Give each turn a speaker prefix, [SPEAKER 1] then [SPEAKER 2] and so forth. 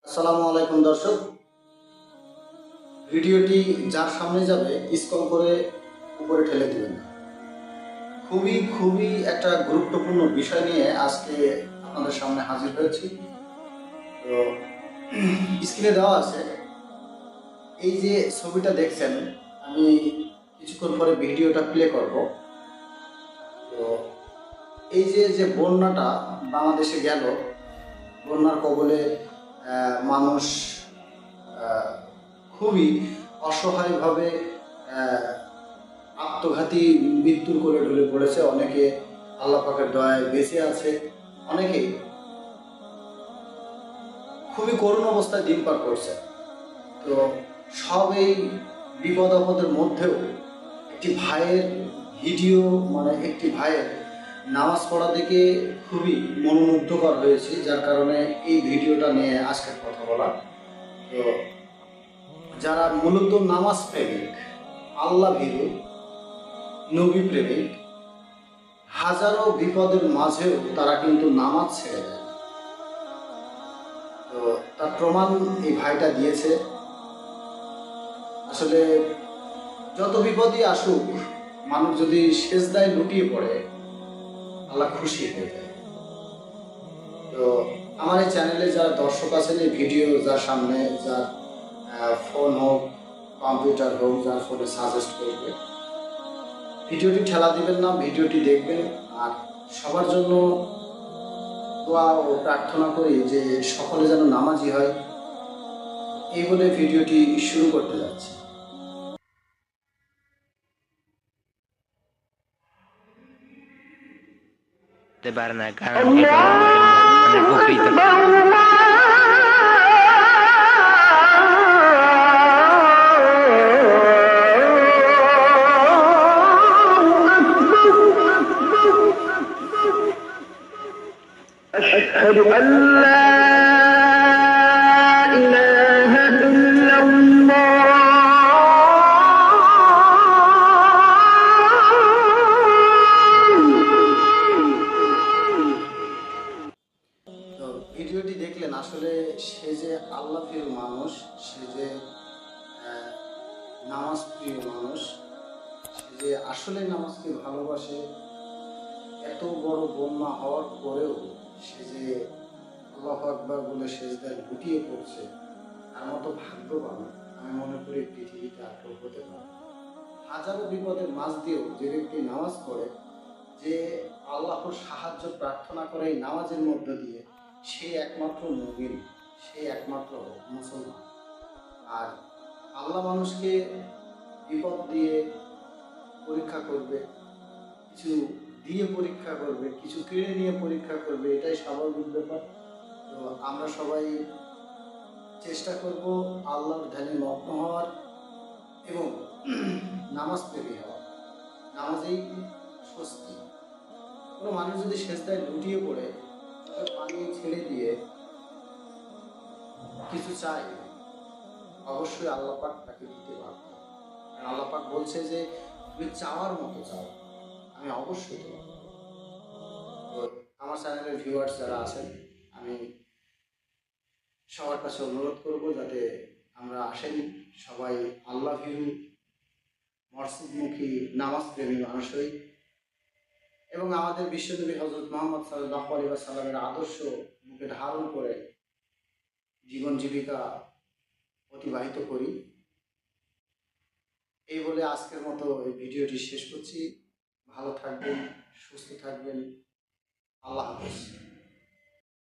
[SPEAKER 1] আসসালামু আলাইকুম দর্শক, ভিডিওটি যার সামনে যাবে স্ক্রল করে উপরে ঠেলে দিবেন না। খুবই খুবই একটা গুরুত্বপূর্ণ বিষয় নিয়ে আজকে আপনাদের সামনে হাজির হয়েছি। তো স্ক্রিনে দেওয়া আছে, এই যে ছবিটা দেখছেন, আমি কিছুক্ষণ পরে ভিডিওটা প্লে করব। তো এই যে যে বন্যাটা বাংলাদেশে গেল, বন্যার কবলে মানুষ খুবই অসহায়ভাবে আত্মঘাতী মৃত্যুর কোলে ঢলে পড়েছে। অনেকে আল্লাহ পাকের দয়ায় বেঁচে আছে, অনেকে খুবই করুণ অবস্থায় দিন পার করছে। তো সব এই বিপদ আপদের মধ্যেও একটি ভাইয়ের ভিডিও, মানে একটি ভাইয়ের নামাজ পড়া দেখে খুবই মনোমুগ্ধকর হয়েছে, যার কারণে এই ভিডিওটা নিয়ে আজকের কথা বলা। তো যারা মূলত নামাজ প্রেমিক, আল্লাহ ভীরু, নবী প্রেমিক, হাজারো বিপদের মাঝেও তারা কিন্তু নামাজ ছেড়ে দেয়। তো তার প্রমাণ এই ভাইটা দিয়েছে। আসলে যত বিপদই আসুক, মানুষ যদি সেজদায় লুটিয়ে পড়ে, আল্লাহ খুশি হয়ে যায়। তো আমার এই চ্যানেলে যারা দর্শক আছেন, এই ভিডিও যার সামনে, যার ফোন হোক, কম্পিউটার হোক, যার ফোনে সাজেস্ট করবে, ভিডিওটি ঠেলা দিবেন না, ভিডিওটি দেখবেন। আর সবার জন্য দোয়া ও প্রার্থনা করি যে সকলে যেন নামাজি হয়। এই বলে ভিডিওটি শুরু করতে যাচ্ছি।
[SPEAKER 2] পারে না, কারণ এটা অনেক উপকৃত।
[SPEAKER 3] أشهد أن لا إله إلا الله
[SPEAKER 1] তো ভিডিওটি দেখলেন, আসলে সে যে আল্লাহ প্রিয় মানুষ, সে যে নামাজ প্রিয় মানুষ, সে যে আসলে নামাজকে ভালোবাসে। এত বড় বন্যা হওয়ার পরেও সে যে আল্লাহু আকবার বলে সেজদায় লুটিয়ে পড়ছে, তার মতো ভাগ্যবান আমি মনে করি পৃথিবীতে আর কেউ হতে পারে। হাজারো বিপদের মাঝ দিয়েও যে ব্যক্তি নামাজ পড়ে, যে আল্লাহর সাহায্য প্রার্থনা করে এই নামাজের মধ্য দিয়ে, সে একমাত্র মুমিন, সে একমাত্র মুসলমান। আর আল্লাহ মানুষকে বিপদ দিয়ে পরীক্ষা করবে, কিছু দিয়ে পরীক্ষা করবে, কিছু কেড়ে নিয়ে পরীক্ষা করবে, এটাই স্বাভাবিক ব্যাপার। তো আমরা সবাই চেষ্টা করব আল্লাহর ধ্যানে মগ্ন হওয়ার এবং নামাজ প্রেমী হওয়ার। নামাজেই স্বস্তি। কোনো মানুষ যদি সেজদায় লুটিয়ে পড়ে, পানি ছেড়ে দিয়ে কিছু চায়, অবশ্যই আল্লাহ পাক তাকে দিতে পারবে। কারণ আল্লাহ পাক বলছে যে তুমি চাওয়ার মতো চাও, আমি অবশ্যই দেব। তো আমার চ্যানেলের ভিউয়ার্স যারা আছেন, আমি সবার কাছে অনুরোধ করব যাতে আমরা আসেন সবাই আল্লাহ ভীরু, মসজিদমুখী, নামাজ প্রেমী মানুষ হই এবং আমাদের বিশ্বনবী হযরত মুহাম্মদ সাল্লাল্লাহু আলাইহি ওয়াসাল্লামের আদর্শ মুখে ধারণ করে জীবন জীবিকা অতিবাহিত করি। এই বলে আজকের মতো এই ভিডিওটি শেষ করছি। ভালো থাকবেন, সুস্থ থাকবেন। আল্লাহ হাফেজ।